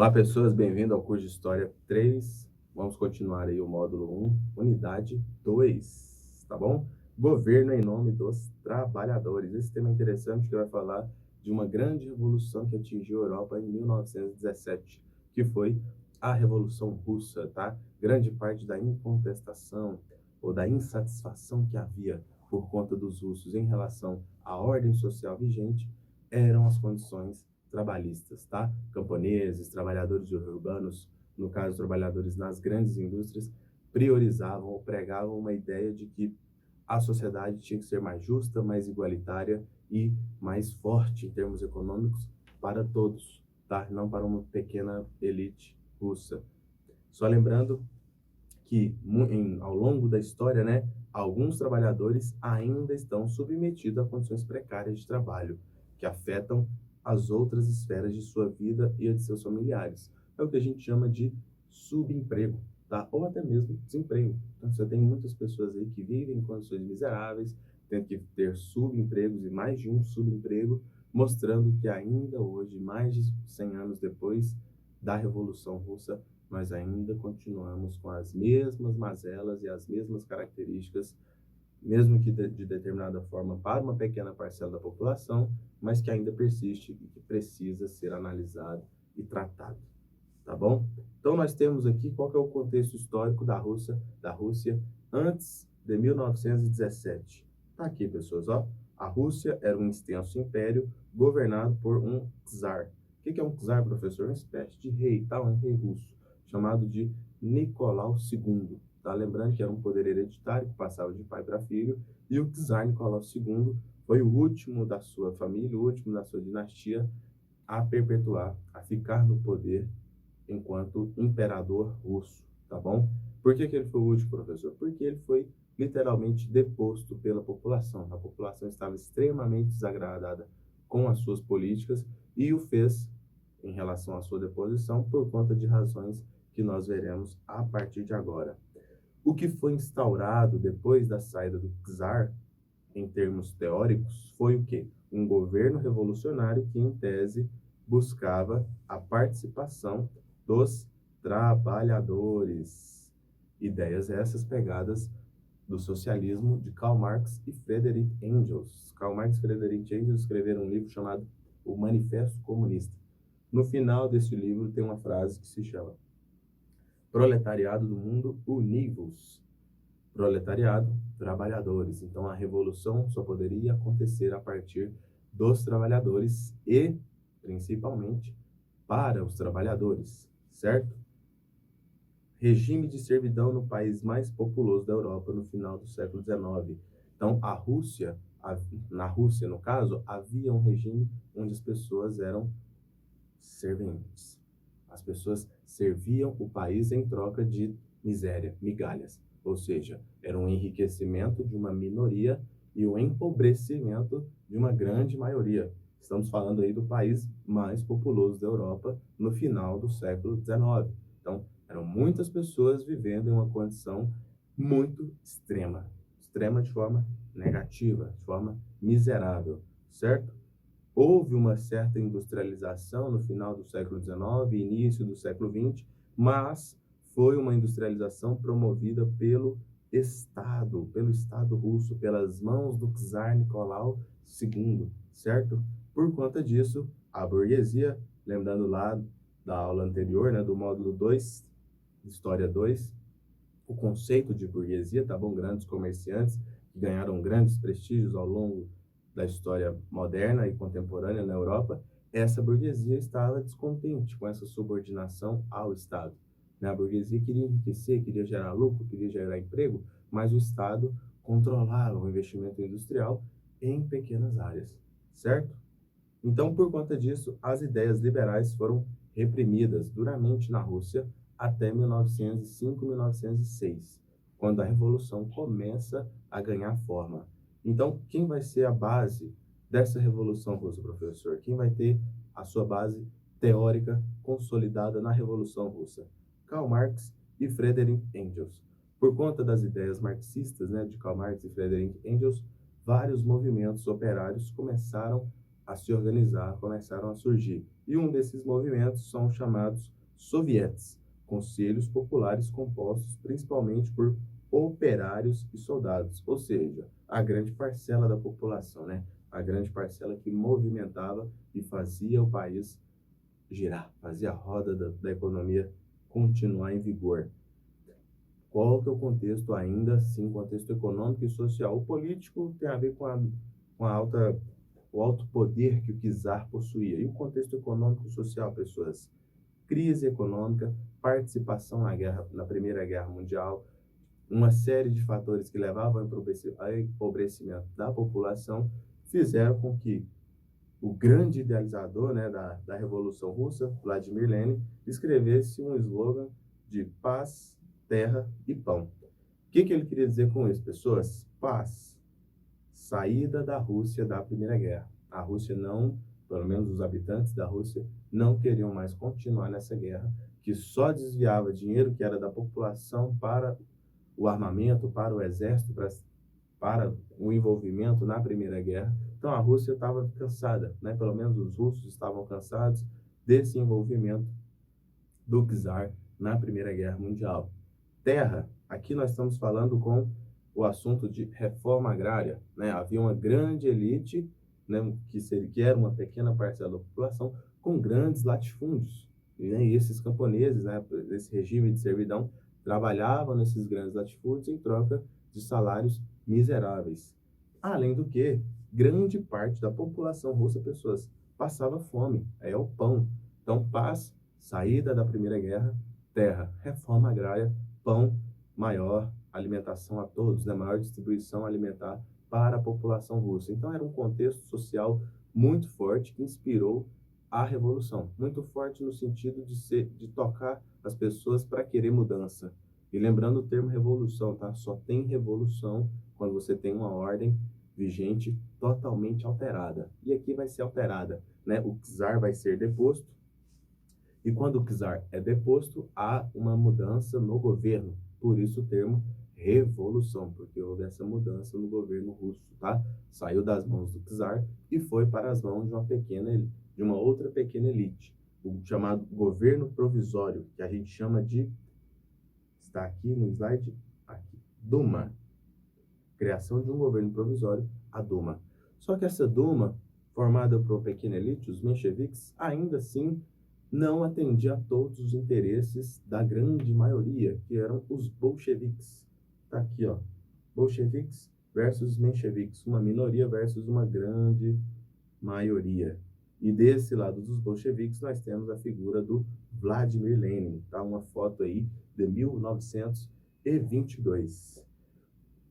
Olá, pessoas, bem-vindo ao curso de História 3. Vamos continuar aí o módulo 1, unidade 2, tá bom? Governo em nome dos trabalhadores. Esse tema é interessante que vai falar de uma grande revolução que atingiu a Europa em 1917, que foi a Revolução Russa, tá? Grande parte da incontestação ou da insatisfação que havia por conta dos russos em relação à ordem social vigente eram as condições trabalhistas, tá? Camponeses, trabalhadores urbanos, no caso, trabalhadores nas grandes indústrias, priorizavam ou pregavam uma ideia de que a sociedade tinha que ser mais justa, mais igualitária e mais forte em termos econômicos para todos, tá? Não para uma pequena elite russa. Só lembrando que ao longo da história, né, alguns trabalhadores ainda estão submetidos a condições precárias de trabalho, que afetam as outras esferas de sua vida e a de seus familiares. É o que a gente chama de subemprego, tá? Ou até mesmo desemprego. Então, você tem muitas pessoas aí que vivem em condições miseráveis, tendo que ter subempregos e mais de um subemprego, mostrando que ainda hoje, mais de 100 anos depois da Revolução Russa, nós ainda continuamos com as mesmas mazelas e as mesmas características, mesmo que de determinada forma para uma pequena parcela da população, mas que ainda persiste e que precisa ser analisado e tratado, tá bom? Então nós temos aqui qual que é o contexto histórico da Rússia antes de 1917. Tá aqui, pessoas, ó. A Rússia era um extenso império governado por um czar. O que é um czar, professor? Uma espécie de rei, tá? Um rei russo, chamado de Nicolau II. Tá? Lembrando que era um poder hereditário que passava de pai para filho, e o czar Nicolau II foi o último da sua família, o último da sua dinastia a perpetuar, a ficar no poder enquanto imperador russo, tá bom? Por que ele foi o último, professor? Porque ele foi literalmente deposto pela população. A população estava extremamente desagradada com as suas políticas e o fez em relação à sua deposição por conta de razões que nós veremos a partir de agora. O que foi instaurado depois da saída do czar, em termos teóricos, foi o quê? Um governo revolucionário que, em tese, buscava a participação dos trabalhadores. Ideias essas pegadas do socialismo de Karl Marx e Friedrich Engels. Karl Marx e Friedrich Engels escreveram um livro chamado O Manifesto Comunista. No final desse livro tem uma frase que se chama: Proletariado do mundo, univos. Proletariado, trabalhadores. Então, a revolução só poderia acontecer a partir dos trabalhadores e, principalmente, para os trabalhadores, certo? Regime de servidão no país mais populoso da Europa no final do século XIX. Então, na Rússia, no caso, havia um regime onde as pessoas eram serventes. As pessoas serviam o país em troca de miséria, migalhas. Ou seja, era um enriquecimento de uma minoria e um empobrecimento de uma grande maioria. Estamos falando aí do país mais populoso da Europa no final do século XIX. Então, eram muitas pessoas vivendo em uma condição muito extrema. Extrema de forma negativa, de forma miserável, certo? Houve uma certa industrialização no final do século XIX e início do século XX, mas foi uma industrialização promovida pelo Estado russo, pelas mãos do czar Nicolau II, certo? Por conta disso, a burguesia, lembrando lá da aula anterior, né, do módulo 2, História 2, o conceito de burguesia, tá bom? Grandes comerciantes que ganharam grandes prestígios ao longo da história moderna e contemporânea na Europa, essa burguesia estava descontente com essa subordinação ao Estado. A burguesia queria enriquecer, queria gerar lucro, queria gerar emprego, mas o Estado controlava o investimento industrial em pequenas áreas, certo? Então, por conta disso, as ideias liberais foram reprimidas duramente na Rússia até 1905, 1906, quando a Revolução começa a ganhar forma. Então, quem vai ser a base dessa Revolução Russa, professor? Quem vai ter a sua base teórica consolidada na Revolução Russa? Karl Marx e Friedrich Engels. Por conta das ideias marxistas, né, de Karl Marx e Friedrich Engels, vários movimentos operários começaram a se organizar, começaram a surgir. E um desses movimentos são os chamados sovietes, conselhos populares compostos principalmente por operários e soldados, ou seja, a grande parcela da população, né? A grande parcela que movimentava e fazia o país girar, fazia a roda da economia continuar em vigor. Qual que é o contexto ainda, sim, contexto econômico e social? O político tem a ver com o alto poder que o czar possuía. E o contexto econômico e social, pessoas? Crise econômica, participação na Primeira Guerra Mundial, uma série de fatores que levavam ao empobrecimento da população fizeram com que o grande idealizador, né, da Revolução Russa, Vladimir Lenin, escrevesse um slogan de paz, terra e pão. O que ele queria dizer com isso, pessoas? Paz, saída da Rússia da Primeira Guerra. A Rússia não, pelo menos os habitantes da Rússia, não queriam mais continuar nessa guerra, que só desviava dinheiro que era da população para o armamento, para o exército, para o envolvimento na Primeira Guerra. Então a Rússia estava cansada, né? Pelo menos os russos estavam cansados desse envolvimento do czar na Primeira Guerra Mundial. Terra, aqui nós estamos falando com o assunto de reforma agrária, né? Havia uma grande elite, né, que era uma pequena parcela da população, com grandes latifúndios. Né? E esses camponeses, né, desse regime de servidão, trabalhavam nesses grandes latifúndios em troca de salários miseráveis. Além do que, grande parte da população russa, pessoas, passava fome, é o pão. Então, paz, saída da Primeira Guerra, terra, reforma agrária, pão, maior alimentação a todos, né? Maior distribuição alimentar para a população russa. Então, era um contexto social muito forte que inspirou a revolução. Muito forte no sentido de tocar as pessoas para querer mudança. E lembrando o termo revolução, tá? Só tem revolução quando você tem uma ordem vigente totalmente alterada. E aqui vai ser alterada, né? O czar vai ser deposto. E quando o czar é deposto, há uma mudança no governo. Por isso o termo revolução, porque houve essa mudança no governo russo, tá? Saiu das mãos do czar e foi para as mãos de uma outra pequena elite, o chamado governo provisório, que a gente chama de, está aqui no slide, aqui, Duma. Criação de um governo provisório, a Duma. Só que essa Duma, formada por uma pequena elite, os mencheviques, ainda assim não atendia a todos os interesses da grande maioria, que eram os bolcheviques. Tá aqui, ó. Bolcheviques versus mencheviques, uma minoria versus uma grande maioria. E desse lado dos bolcheviques nós temos a figura do Vladimir Lenin, tá? Uma foto aí de 1922.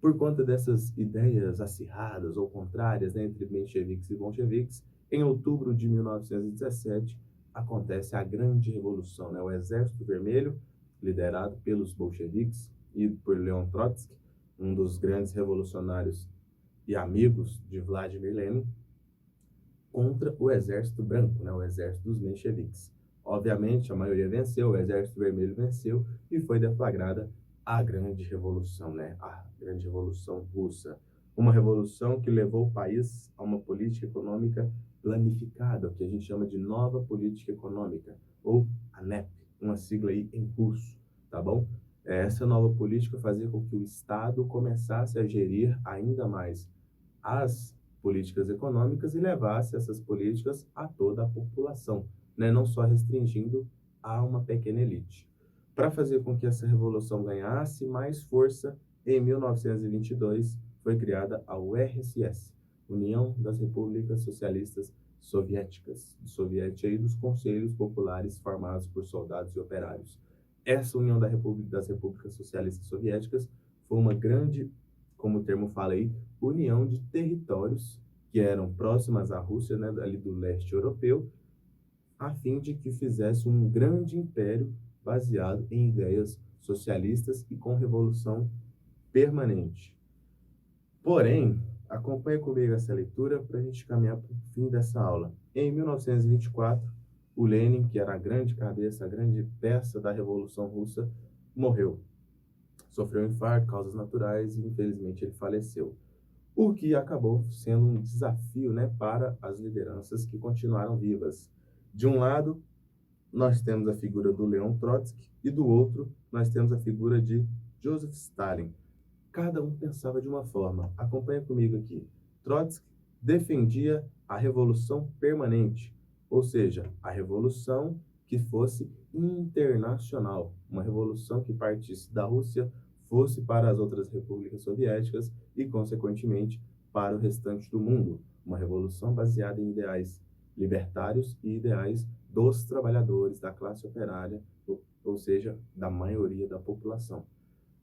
Por conta dessas ideias acirradas ou contrárias, né, entre mencheviques e bolcheviques, em outubro de 1917 acontece a Grande Revolução, né? O Exército Vermelho, liderado pelos bolcheviques e por Leon Trotsky, um dos grandes revolucionários e amigos de Vladimir Lenin, contra o Exército Branco, né? O Exército dos mencheviques. Obviamente, a maioria venceu, o Exército Vermelho venceu e foi deflagrada a Grande Revolução, né? A Grande Revolução Russa. Uma revolução que levou o país a uma política econômica planificada, o que a gente chama de nova política econômica, ou ANEP, uma sigla aí em curso, tá bom? Essa nova política fazia com que o Estado começasse a gerir ainda mais as políticas econômicas e levasse essas políticas a toda a população, né? Não só restringindo a uma pequena elite. Para fazer com que essa revolução ganhasse mais força, em 1922 foi criada a URSS, União das Repúblicas Socialistas Soviéticas, soviética e dos conselhos populares formados por soldados e operários. Essa União das Repúblicas Socialistas Soviéticas foi uma grande, como o termo fala aí, união de territórios que eram próximas à Rússia, né, ali do leste europeu, a fim de que fizesse um grande império baseado em ideias socialistas e com revolução permanente. Porém, acompanhe comigo essa leitura para a gente caminhar para o fim dessa aula. Em 1924, o Lenin, que era a grande cabeça, a grande peça da Revolução Russa, morreu. Sofreu um infarto, causas naturais e, infelizmente, ele faleceu. o que acabou sendo um desafio, né, para as lideranças que continuaram vivas. De um lado, nós temos a figura do Leon Trotsky e do outro, nós temos a figura de Joseph Stalin. Cada um pensava de uma forma. Acompanha comigo aqui. Trotsky defendia a revolução permanente, ou seja, a revolução que fosse internacional, uma revolução que partisse da Rússia, fosse para as outras repúblicas soviéticas e, consequentemente, para o restante do mundo. Uma revolução baseada em ideais libertários e ideais dos trabalhadores, da classe operária, ou seja, da maioria da população.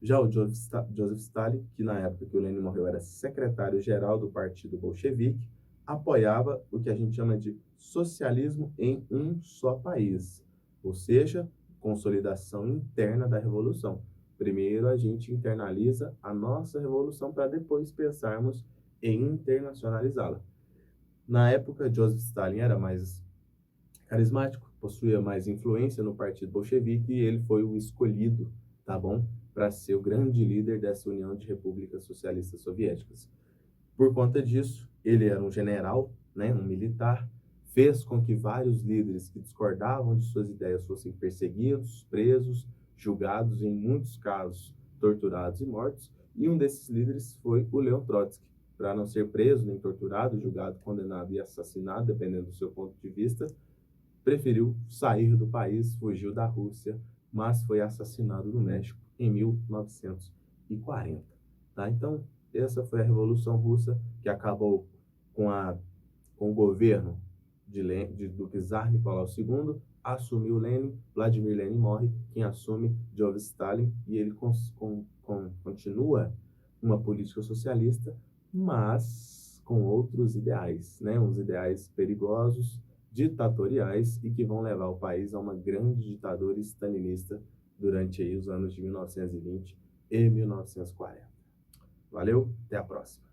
Já o Joseph Stalin, que na época que o Lenin morreu era secretário-geral do Partido Bolchevique, apoiava o que a gente chama de socialismo em um só país, ou seja, consolidação interna da revolução. Primeiro a gente internaliza a nossa revolução para depois pensarmos em internacionalizá-la. Na época, Joseph Stalin era mais carismático, possuía mais influência no Partido Bolchevique e ele foi o escolhido, tá bom, para ser o grande líder dessa União de Repúblicas Socialistas Soviéticas. Por conta disso, ele era um general, né, um militar, fez com que vários líderes que discordavam de suas ideias fossem perseguidos, presos, julgados e, em muitos casos, torturados e mortos, e um desses líderes foi o Leon Trotsky. Para não ser preso, nem torturado, julgado, condenado e assassinado, dependendo do seu ponto de vista, preferiu sair do país, fugiu da Rússia, mas foi assassinado no México em 1940. Tá? Então, essa foi a Revolução Russa, que acabou com o governo do czar Nicolau II, assumiu Lenin, Vladimir Lenin morre, quem assume Joseph Stalin, e ele continua uma política socialista, mas com outros ideais, né? Uns ideais perigosos, ditatoriais e que vão levar o país a uma grande ditadura stalinista durante aí os anos de 1920 e 1940. Valeu, até a próxima.